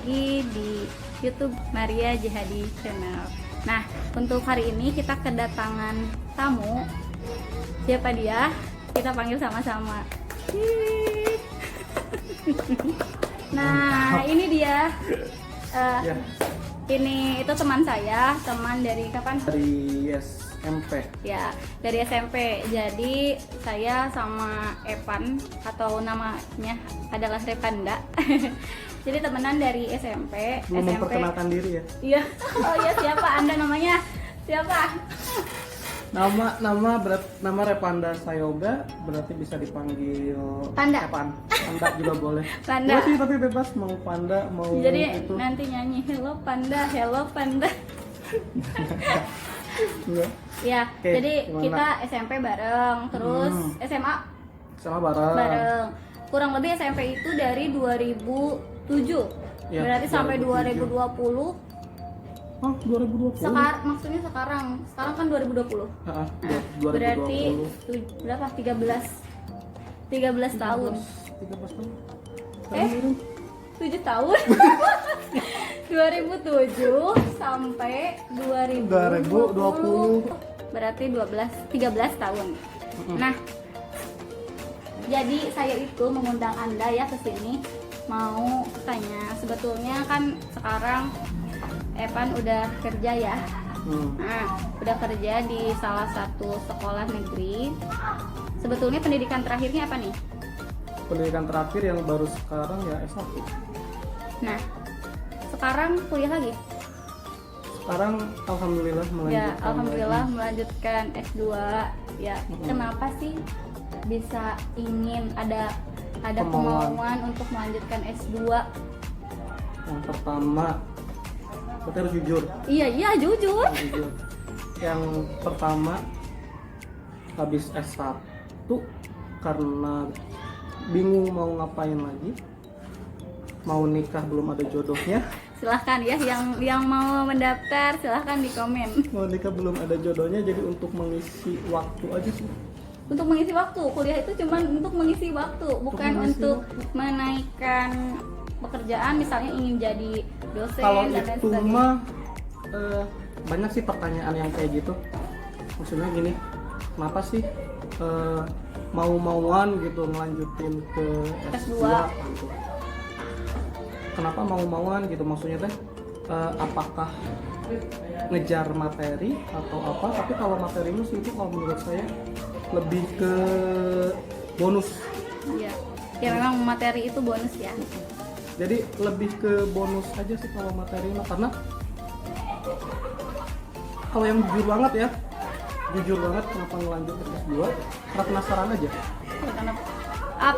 lagi di YouTube Maria Jihadi Channel. Nah, untuk hari ini kita kedatangan tamu. Siapa dia? Kita panggil sama-sama. Nah, ini dia. Ini itu teman saya, teman dari kapan? Dari SMP. Ya, dari SMP. Jadi saya sama Evan atau namanya adalah Repanda. Jadi temenan dari SMP. Belum SMP. memperkenalkan diri ya? Iya. Oh iya, siapa Anda namanya? Siapa? Nama Repanda Sayoga, berarti bisa dipanggil Panda. Panda juga boleh. Panda. Boleh sih, tapi bebas mau Panda mau Jadi itu. nanti nyanyi Hello Panda, Hello Panda. Enggak. Ya, Oke, jadi gimana? kita SMP bareng, terus SMA Sama bareng. bareng. Kurang lebih SMP itu dari 2007. Ya, Berarti sampai 2007. 2020. Oh, 2020. Maksudnya sekarang kan 2020. Heeh, Nah, 2020. berarti berapa? 13 tahun. 13 tahun. Eh? 7 tahun. 2007 sampai 2020. Berarti 13 tahun. Nah, jadi saya itu mengundang Anda ya ke sini mau tanya, sebetulnya kan sekarang Evan udah kerja ya. Nah, udah kerja di salah satu sekolah negeri. Sebetulnya pendidikan terakhirnya apa nih? Pendidikan terakhir yang baru sekarang ya S1. Nah, sekarang kuliah lagi? Sekarang alhamdulillah melanjutkan. Ya, alhamdulillah lagi. melanjutkan S2. Ya, kenapa sih bisa ingin ada kemauan untuk melanjutkan S2? Yang pertama, kita harus jujur. Iya, jujur. Jujur. Yang pertama, habis S1 karena bingung mau ngapain lagi, mau nikah belum ada jodohnya, Silahkan ya yang mau mendaftar, silahkan di komen. mau nikah belum ada jodohnya, jadi untuk mengisi waktu aja sih. Untuk mengisi waktu, kuliah itu cuma untuk mengisi waktu, bukan mengisi untuk waktu. menaikkan pekerjaan, misalnya ingin jadi dosen Kalau dan lain itu sebagainya. mah banyak sih pertanyaan yang kayak gitu. Maksudnya gini, kenapa sih mau-mauan gitu ngelanjutin ke S2 gitu? Kenapa mau-mauan gitu, maksudnya teh apakah ngejar materi atau apa? Tapi kalau materi sih itu kalau menurut saya lebih ke bonus. Iya. Ya memang materi itu bonus ya. Jadi lebih ke bonus aja sih kalau materi mah, karena kalau yang jujur banget kenapa ngelanjut ke S2, karena penasaran aja. Ya,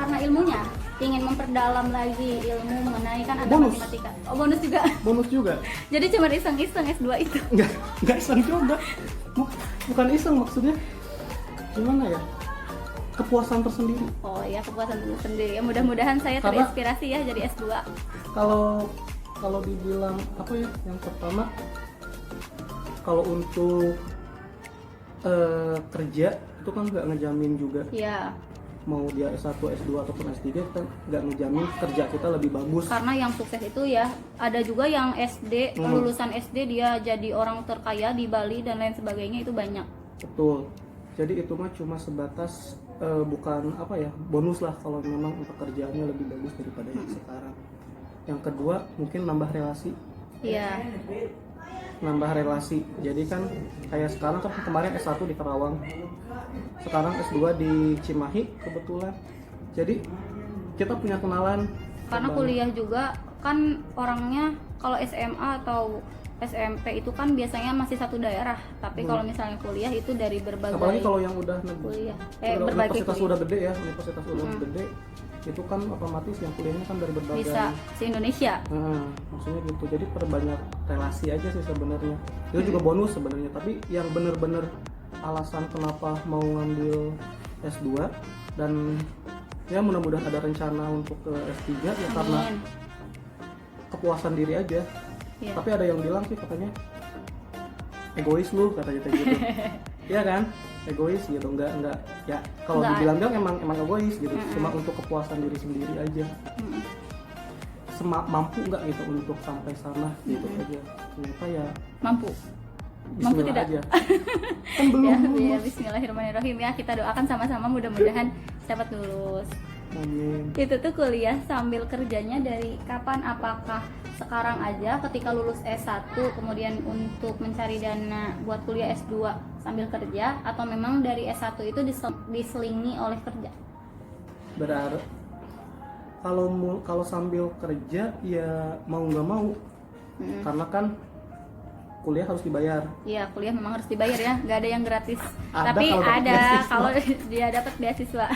karena ilmunya ingin memperdalam lagi ilmu mengenai kan ada Bonus. matematika. Oh, bonus juga. Bonus juga. Jadi cuma iseng-iseng S2 itu. Enggak iseng juga. Bukan iseng, maksudnya gimana ya? Kepuasan tersendiri. Oh ya, kepuasan dulu sendiri. Ya, mudah-mudahan saya Karena- terinspirasi ya jadi S2. Kalau dibilang apa ya, yang pertama kalau untuk kerja itu kan nggak ngejamin juga, Ya, mau dia S1, S2 ataupun S3 kita nggak ngejamin kerja kita lebih bagus. karena yang sukses itu ya ada juga yang SD, lulusan SD dia jadi orang terkaya di Bali dan lain sebagainya, itu banyak. Betul. Jadi itu mah cuma sebatas bukan apa ya, bonus lah kalau memang pekerjaannya lebih bagus daripada yang sekarang. Yang kedua mungkin nambah relasi. Iya. Nambah relasi. Jadi kan kayak sekarang kan kemarin S1 di Karawang, sekarang S2 di Cimahi kebetulan. Jadi kita punya kenalan. Karena kuliah juga kan orangnya kalau SMA atau SMP itu kan biasanya masih satu daerah, tapi kalau misalnya kuliah itu dari berbagai Apalagi kalau yang udah kuliah, berbagai universitas kuliah. udah gede ya, universitas udah gede, itu kan otomatis yang kuliahnya kan dari berbagai. Bisa se-Indonesia. Maksudnya gitu. Jadi perbanyak relasi aja sih sebenarnya. Itu juga bonus sebenarnya. Tapi yang bener-bener alasan kenapa mau ngambil S2 dan ya mudah-mudahan ada rencana untuk ke S3 ya karena Amin. kepuasan diri aja. Iya. Tapi ada yang bilang sih katanya egois lu, katanya kayak gitu. Iya kan? Egois gitu, enggak ya kalau Enggak. dibilang emang egois gitu. Cuma untuk kepuasan diri sendiri aja. mampu nggak gitu untuk sampai sana gitu aja. Ternyata ya Mampu Bismillah tidak? aja. Kan belum Ya, lulus. ya, bismillahirrahmanirrahim ya, kita doakan sama-sama mudah-mudahan dapat lulus. Amin. Itu tuh kuliah sambil kerjanya dari kapan? Apakah sekarang aja ketika lulus S1 kemudian untuk mencari dana buat kuliah S2 sambil kerja, atau memang dari S1 itu diselingi oleh kerja? Berarti kalau sambil kerja ya mau nggak mau, karena kan kuliah harus dibayar. Iya, kuliah memang harus dibayar ya, nggak ada yang gratis. Ada Tapi kalau dapat ada beasiswa. kalau dia dapat beasiswa.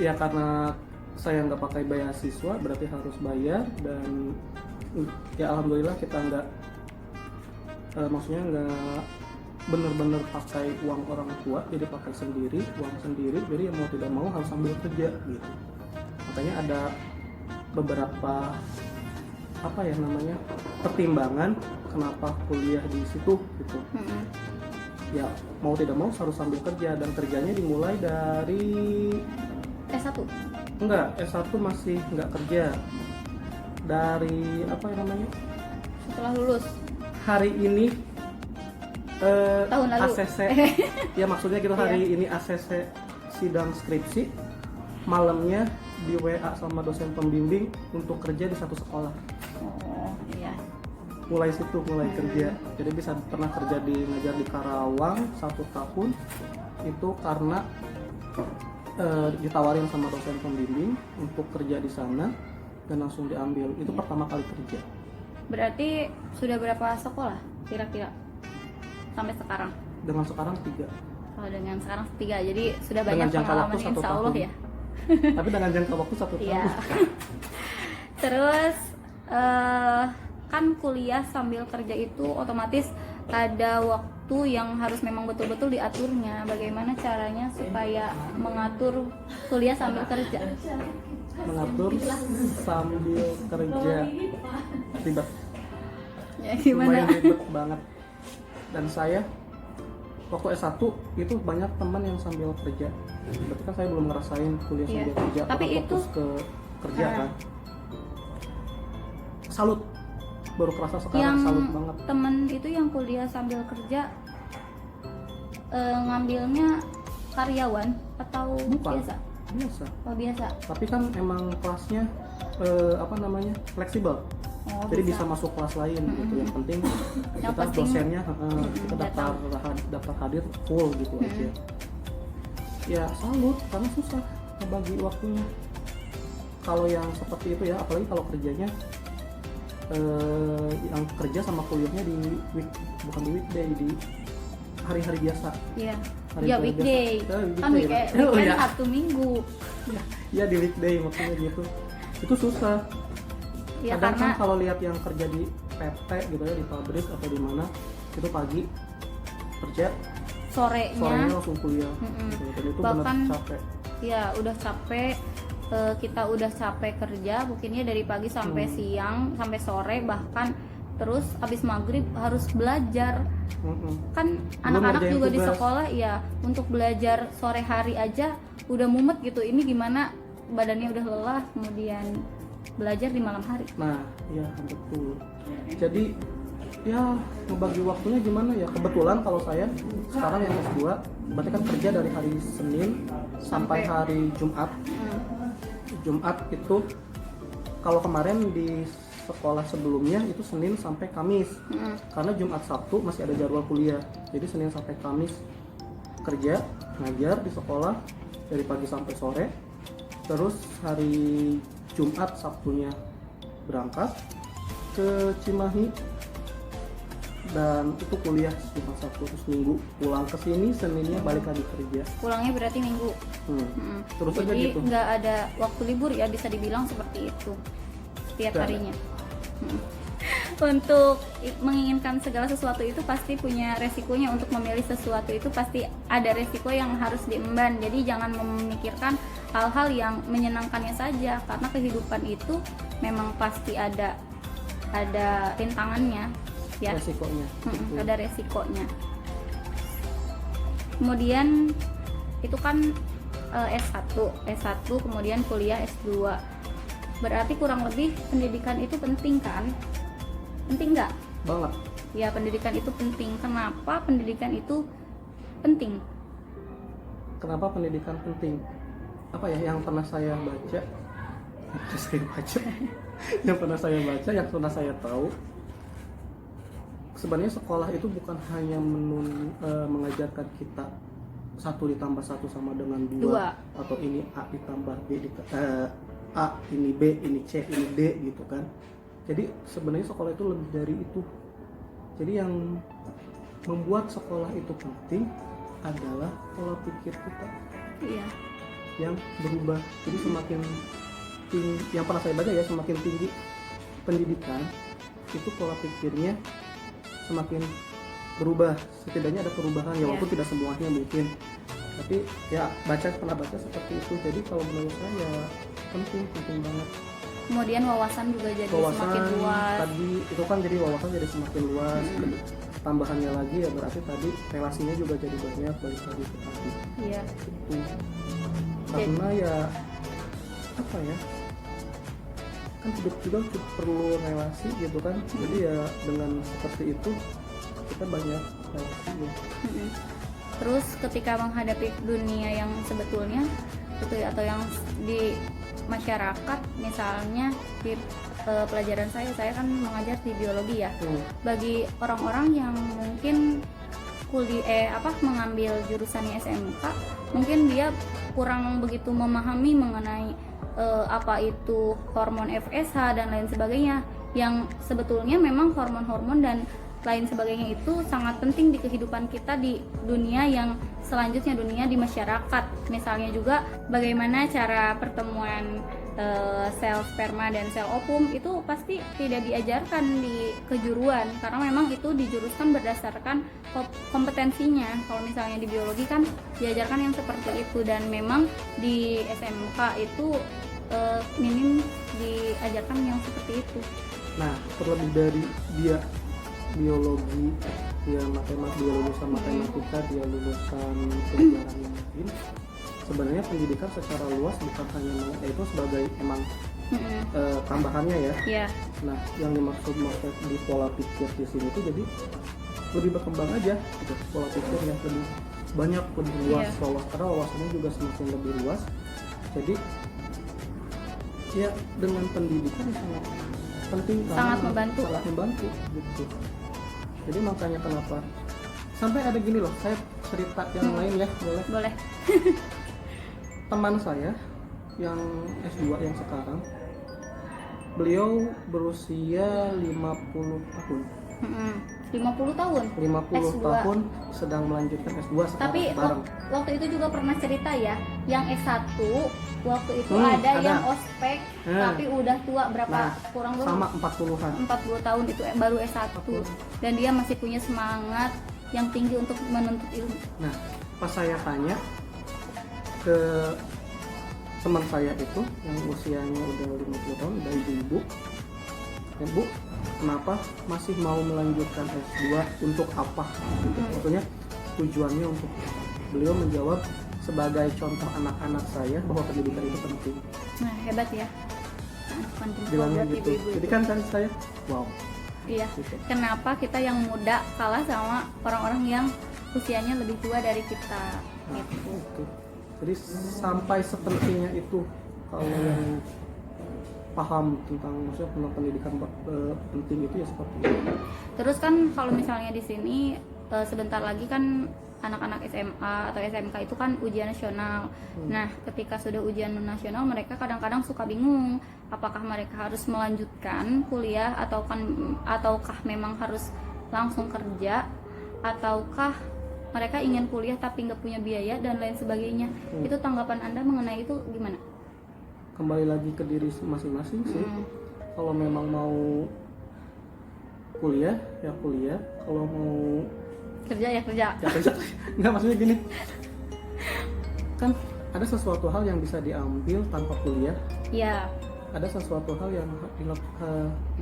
Ya karena saya nggak pakai beasiswa berarti harus bayar, dan ya alhamdulillah kita nggak maksudnya nggak bener-bener pakai uang orang tua, jadi pakai sendiri, uang sendiri, jadi ya mau tidak mau harus sambil kerja gitu. Makanya ada beberapa apa ya namanya pertimbangan kenapa kuliah di situ gitu. Ya mau tidak mau harus sambil kerja, dan kerjanya dimulai dari S1. enggak, S1 masih enggak kerja. Dari apa ya namanya? Setelah lulus. Hari ini Tahun lalu. ACC. Ya maksudnya gitu, hari ini ACC sidang skripsi. Malamnya di WA sama dosen pembimbing untuk kerja di satu sekolah. Oh, iya. Mulai situ mulai kerja. Jadi bisa pernah kerja ngajar di Karawang 1 tahun itu karena ditawarin sama dosen pembimbing untuk kerja di sana dan langsung diambil. Itu pertama kali kerja. Berarti sudah berapa sekolah kira-kira sampai sekarang? Dengan sekarang 3. Kalau dengan sekarang 3, jadi sudah Dengan banyak jangka pengalaman waktu 1 insya Allah tahun. ya. Tapi dengan jangka waktu 1 Iya. tahun. Terus kan kuliah sambil kerja itu otomatis ada waktu yang harus memang betul-betul diaturnya. Bagaimana caranya supaya mengatur kuliah sambil kerja? Mengatur sambil kerja ribet. Ya gimana? Lumayan ribet banget. Dan saya waktu S1 itu banyak teman yang sambil kerja. Berarti kan saya belum ngerasain kuliah Iya. sambil kerja, Tapi karena itu fokus ke kerja kan. Salut. Baru kerasa sekarang, Yang salut banget. temen itu yang kuliah sambil kerja ngambilnya karyawan atau Bukan. biasa? Biasa. Oh biasa. Tapi kan emang kelasnya apa namanya? Fleksibel. Oh, Jadi bisa masuk kelas lain gitu. Yang penting Yang kita penting, dosennya kita daftar hadir full gitu aja. Ya salut, karena susah ngebagi waktunya. Kalau yang seperti itu ya, apalagi kalau kerjanya yang kerja sama kuliahnya bukan di weekday, di hari-hari biasa. Iya. Hari Ya biasa. weekday. Kan weekday. weekend Ya. Sabtu Minggu. Ya di weekday maksudnya gitu. Itu susah. Ya Kadang karena kan kalau lihat yang kerja di PT gitu ya, di pabrik atau di mana, itu pagi kerja, sorenya sorenya langsung kuliah. Gitu. Dan itu benar bahkan capek. ya udah capek, kita udah capek kerja mungkinnya dari pagi sampai siang sampai sore, bahkan terus habis maghrib harus belajar. Kan anak-anak ngerjain juga di tugas. sekolah ya, untuk belajar sore hari aja udah mumet gitu. Ini gimana badannya udah lelah, kemudian belajar di malam hari. Nah, iya betul. Jadi ya ngebagi waktunya gimana ya? Kebetulan kalau saya sekarang yang S2, berarti kan kerja dari hari Senin sampai hari Jumat. Jumat itu kalau kemarin di sekolah sebelumnya itu Senin sampai Kamis. Karena Jumat Sabtu masih ada jadwal kuliah. Jadi Senin sampai Kamis kerja, ngajar di sekolah dari pagi sampai sore. Terus hari Jumat Sabtunya berangkat ke Cimahi dan itu kuliah Jumat Sabtu, terus Minggu pulang ke sini, Seninnya balik lagi kerja. Pulangnya berarti Minggu. Terus aja Jadi gitu. nggak ada waktu libur ya, bisa dibilang seperti itu setiap Nggak ada. harinya. Untuk menginginkan segala sesuatu itu pasti punya resikonya. Untuk memilih sesuatu itu pasti ada resiko yang harus diemban. Jadi jangan memikirkan hal-hal yang menyenangkannya saja, karena kehidupan itu memang pasti ada rintangannya ya. Resikonya. Gitu. Ada resikonya. Kemudian itu kan S1 kemudian kuliah S2. Berarti kurang lebih pendidikan itu penting kan? Penting nggak? Banget. Ya, pendidikan itu penting. Kenapa pendidikan itu penting? Kenapa pendidikan penting? Apa ya yang pernah saya baca? Yang pernah saya baca, yang pernah saya tahu, sebenarnya sekolah itu bukan hanya mengajarkan kita 1 ditambah 1 sama dengan 2, atau ini A ditambah B A ini B ini C ini D gitu kan. Jadi sebenarnya sekolah itu lebih dari itu. Jadi yang membuat sekolah itu penting adalah pola pikir kita Iya. yang berubah. Jadi semakin tinggi, yang pernah saya baca ya, semakin tinggi pendidikan itu pola pikirnya semakin berubah. Setidaknya ada perubahan ya, walaupun tidak semuanya mungkin, tapi ya pernah baca seperti itu. Jadi kalau menurut saya penting banget. Kemudian wawasan juga jadi semakin luas. Tadi itu kan jadi wawasan jadi semakin luas. Tambahannya lagi ya berarti tadi relasinya juga jadi banyak, balik lagi ke tadi. Iya. Itu. Karena ya apa ya? Kan hidup juga perlu relasi gitu kan. Jadi ya dengan seperti itu kita banyak relasi ya. Terus ketika menghadapi dunia yang sebetulnya itu atau yang di masyarakat, misalnya di pelajaran saya kan mengajar di biologi ya. Bagi orang-orang yang mungkin mengambil jurusannya SMK, mungkin dia kurang begitu memahami mengenai apa itu hormon FSH dan lain sebagainya, yang sebetulnya memang hormon-hormon dan lain sebagainya itu sangat penting di kehidupan kita di dunia yang selanjutnya, dunia di masyarakat. Misalnya juga bagaimana cara pertemuan sel sperma dan sel ovum itu pasti tidak diajarkan di kejuruan, karena memang itu dijuruskan berdasarkan kompetensinya. Kalau misalnya di biologi kan diajarkan yang seperti itu, dan memang di SMK itu minim diajarkan yang seperti itu. Nah, terlebih dari dia biologi, dia dia lulusan matematika, dia lulusan pelajaran yang lain. Sebenarnya pendidikan secara luas bukan hanya itu sebagai emang tambahannya ya. Yeah. Nah, yang dimaksud di pola pikir di sini tuh jadi lebih berkembang aja gitu, pola pikir yang lebih banyak, lebih luas, karena wawasannya juga semakin lebih luas. Jadi ya dengan pendidikan sangat penting, sangat membantu gitu. Jadi makanya kenapa sampai ada gini loh, saya cerita yang lain ya, boleh? Teman saya yang S2 yang sekarang, beliau berusia 50 tahun. 50 tahun? 50 S2. tahun sedang melanjutkan S2 sekarang. Tapi waktu itu juga pernah cerita ya, yang S1 waktu itu ada yang ospek tapi udah tua berapa? Kurang lebih sama 40-an. 40 tahun itu baru S1 dan dia masih punya semangat yang tinggi untuk menuntut ilmu. Nah, pas saya tanya ke teman saya itu yang usianya udah 50 tahun, udah ibu, ya Bu, kenapa masih mau melanjutkan S2, untuk apa? Maksudnya tujuannya untuk, beliau menjawab sebagai contoh anak-anak saya bahwa pendidikan itu penting. Nah, hebat ya. Bilangnya gitu. Jadi kan saya, wow. Iya. Gitu. Kenapa kita yang muda kalah sama orang-orang yang usianya lebih tua dari kita? Nah, gitu. Jadi sampai sepentingnya itu kalau yang paham tentang pendidikan penting itu ya seperti itu. Terus kan kalau misalnya di sini sebentar lagi kan anak-anak SMA atau SMK itu kan ujian nasional. Nah, ketika sudah ujian nasional, mereka kadang-kadang suka bingung apakah mereka harus melanjutkan kuliah ataukah memang harus langsung kerja, ataukah mereka ingin kuliah tapi nggak punya biaya dan lain sebagainya. Itu tanggapan Anda mengenai itu gimana? Kembali lagi ke diri masing-masing sih. Kalau memang mau kuliah ya kuliah, kalau mau kerja ya kerja. Nggak, maksudnya gini, kan ada sesuatu hal yang bisa diambil tanpa kuliah. Iya. Ada sesuatu hal yang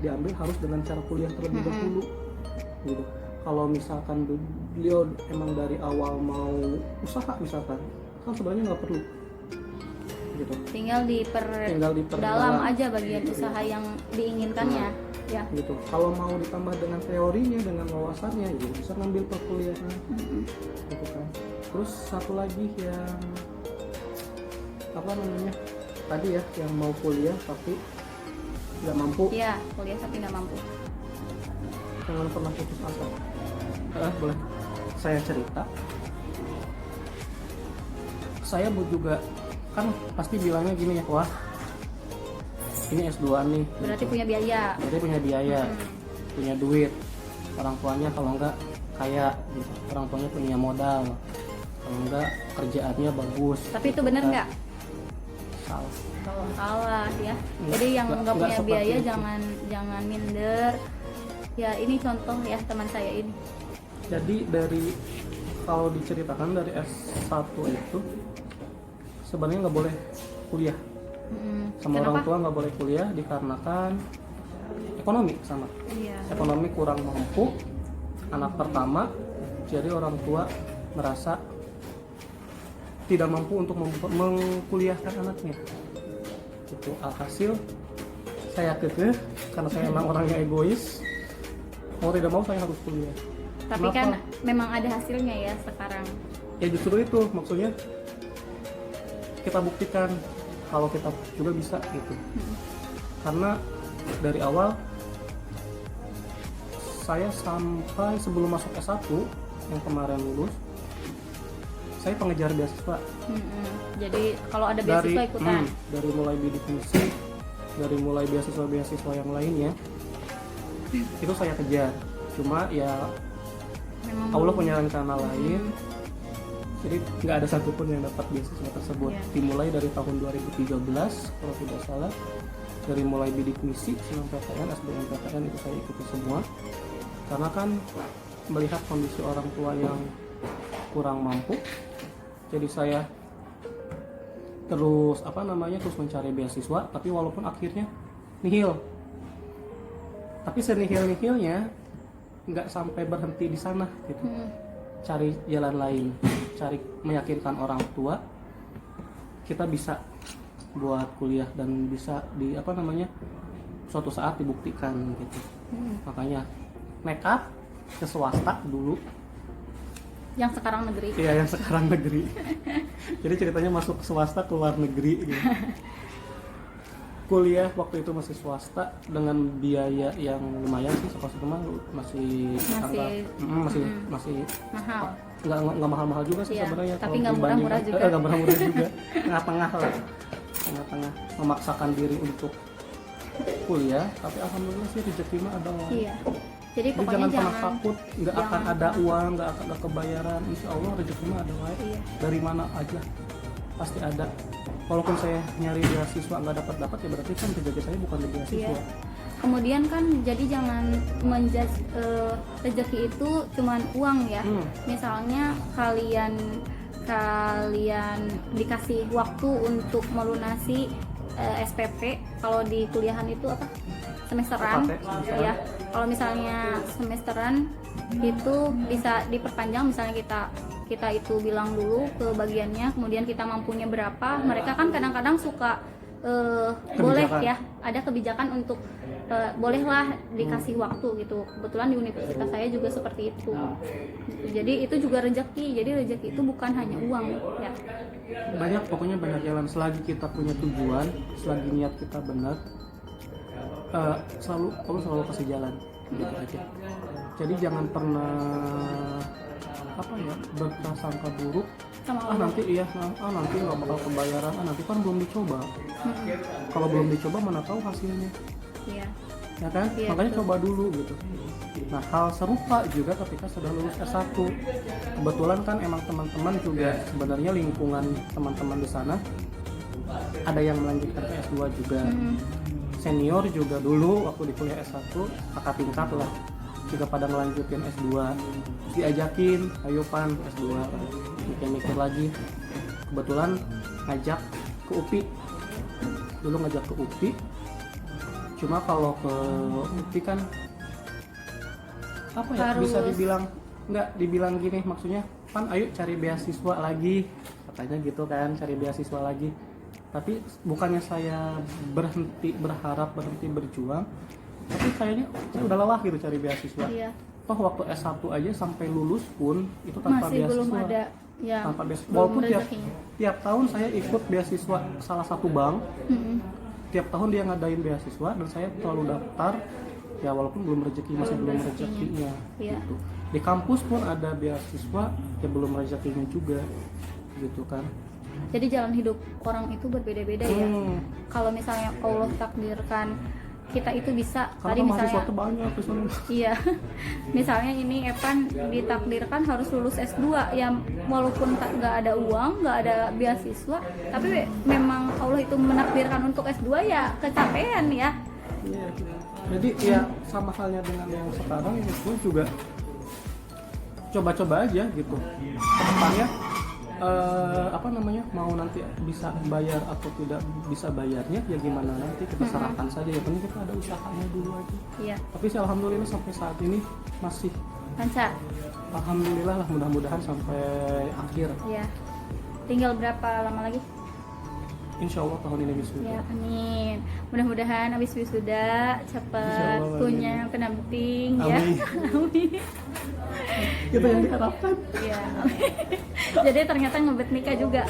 diambil harus dengan cara kuliah terlebih dahulu gitu. Kalau misalkan beliau emang dari awal mau usaha misalkan, kan sebenarnya nggak perlu gitu. Tinggal diperdalam aja bagian usaha yang diinginkannya ya. Gitu. Kalau mau ditambah dengan teorinya, dengan wawasannya, ya bisa ngambil perkuliahan. Gitu kan. Terus satu lagi yang apa namanya tadi ya, yang mau kuliah tapi nggak mampu. Iya, kuliah tapi nggak mampu. Jangan pernah putus asa. Boleh saya cerita? Saya juga kan pasti bilangnya gini ya, wah ini S2 nih. Berarti gitu. punya biaya. Berarti punya biaya, punya duit. Orang tuanya kalau enggak kaya, gitu. Orang tuanya punya modal. Kalau enggak kerjaannya bagus. Tapi itu benar nggak? Salah. Kalau salah ya. Jadi yang nggak punya seperti biaya itu. jangan minder. Ya ini contoh ya teman saya ini. Jadi dari kalau diceritakan dari S1 itu sebenarnya nggak boleh kuliah. Sama Kenapa? orang tua nggak boleh kuliah dikarenakan ekonomi sama. Iya. Ekonomi kurang mampu, anak pertama, jadi orang tua merasa tidak mampu untuk mengkuliahkan anaknya. Itu alhasil saya kekeh karena saya emang orangnya egois, mau tidak mau saya harus kuliah. Tapi Kenapa? kan memang ada hasilnya ya sekarang. Ya justru itu maksudnya kita buktikan kalau kita juga bisa gitu. Karena dari awal saya sampai sebelum masuk S1 yang kemarin lulus, saya pengejar beasiswa. Jadi kalau ada beasiswa ikutan. Dari mulai bidik misi, dari mulai beasiswa yang lainnya, itu saya kejar. Cuma ya Memang Allah punya rencana lain. Jadi nggak ada satupun yang dapat beasiswa tersebut. Iya. Dimulai dari tahun 2013 kalau tidak salah, dari mulai bidik misi, SNMPTN, SBMPTN itu saya ikuti semua. Karena kan melihat kondisi orang tua yang kurang mampu, jadi saya terus terus mencari beasiswa. Tapi walaupun akhirnya nihil, tapi senihil-nihilnya nggak sampai berhenti di sana gitu. Cari jalan lain, cari meyakinkan orang tua kita bisa buat kuliah dan bisa suatu saat dibuktikan gitu. Makanya nekat ke swasta dulu. Yang sekarang negeri. Iya, yang sekarang negeri. Jadi ceritanya masuk swasta keluar negeri gitu. Kuliah waktu itu masih swasta dengan biaya yang lumayan sih, sekolah mah masih Mahal. nggak mahal-mahal juga sih Iya, sebenarnya. tapi kalau nggak murah-murah dibandingkan- juga. nggak murah-murah juga. Tengah-tengah lah, tengah-tengah memaksakan diri untuk kuliah, tapi alhamdulillah sih rezeki mah ada. Iya. Jadi Jadi pokoknya jangan pernah takut, nggak akan jangan ada pernah uang, nggak akan ada kebayaran. Insya Allah rezeki mah ada wae. Iya. Dari mana aja pasti ada. Walaupun saya nyari beasiswa nggak dapat ya berarti kan rezeki saya bukan di beasiswa. Iya. Kemudian kan jadi jangan menjudge rezeki itu cuman uang ya. Misalnya kalian dikasih waktu untuk melunasi SPP, kalau di kuliahan itu apa? Semesteran. Ya. Kalau misalnya semesteran itu bisa diperpanjang, misalnya kita itu bilang dulu ke bagiannya, kemudian kita mampunya berapa. Mereka kan kadang-kadang suka boleh ya, ada kebijakan untuk bolehlah dikasih waktu gitu. Kebetulan di universitas saya juga seperti itu. Jadi itu juga rezeki. Jadi rezeki itu bukan hanya uang ya. Pokoknya banyak jalan selagi kita punya tujuan, selagi niat kita benar, Allah selalu kasih jalan gitu aja. Jadi jangan pernah berprasangka buruk Sama Allah. nanti nggak bakal kebayaran, nanti kan belum dicoba. Kalau belum dicoba mana tahu hasilnya. Iya. Ya kan? Iya, Makanya betul. coba dulu gitu. Nah, hal serupa juga ketika sudah lulus S1. Kebetulan kan emang teman-teman juga sebenarnya lingkungan teman-teman di sana ada yang melanjutkan ke S2 juga. Senior juga dulu waktu di kuliah S1 kakak tingkat lah juga pada melanjutin S2. Diajakin, ayo pan S2. Mikir-mikir lagi. Kebetulan ngajak ke UPI. Dulu ngajak ke UPI. Cuma kalau ke UPI kan bisa dibilang gini, maksudnya pan ayo cari beasiswa lagi katanya gitu kan, cari beasiswa lagi. Tapi bukannya saya berharap berhenti berjuang, tapi kayaknya saya udah lelah gitu cari beasiswa. Iya. Toh waktu S1 aja sampai lulus pun itu tanpa Masih beasiswa. belum ada. Ya. Tanpa beasiswa. Belum Walaupun rezekinya. tiap tahun saya ikut beasiswa salah satu bank. Mm-mm. Tiap tahun dia ngadain beasiswa dan saya selalu daftar. Ya walaupun belum belum rezekinya. Iya. Gitu. Di kampus pun ada beasiswa, ya belum rezekinya juga, gitu kan. Jadi jalan hidup orang itu berbeda-beda ya. Kalau misalnya Allah takdirkan kita itu bisa, tadi Karena misalnya mahasiswa tuh banyak di sana. iya, misalnya ini Evan ditakdirkan harus lulus S2 ya, walaupun nggak ada uang, nggak ada beasiswa, tapi memang Allah itu menakdirkan untuk S2 ya kecapean ya. Iya. Jadi ya sama halnya dengan yang sekarang itu juga coba-coba aja gitu. Kedepannya mau nanti bisa bayar atau tidak bisa bayarnya ya gimana nanti kita serahkan saja, ya penting kita ada usahanya dulu aja. Iya. Tapi sih alhamdulillah sampai saat ini masih Lancar. alhamdulillah lah, mudah-mudahan sampai akhir. Iya. Tinggal berapa lama lagi? Insya Allah tahun ini wisuda. Ya, amin. Mudah-mudahan habis wisuda cepat Insyaallah, punya pendamping ya. Amin. Amin. Itu yang diharapkan. Iya. Jadi ternyata ngebet nikah juga.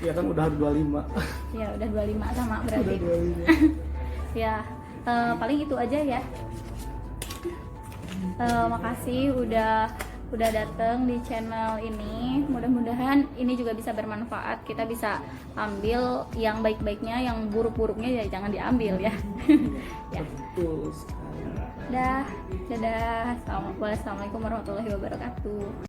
Ya kan udah 25. Ya udah 25 sama berarti. Udah 25. Ya, paling itu aja ya. Makasih udah datang di channel ini. Mudah-mudahan ini juga bisa bermanfaat. Kita bisa ambil yang baik-baiknya, yang buruk-buruknya ya jangan diambil ya. Ya. Betul sekali. Dadah. Wassalamualaikum warahmatullahi wabarakatuh.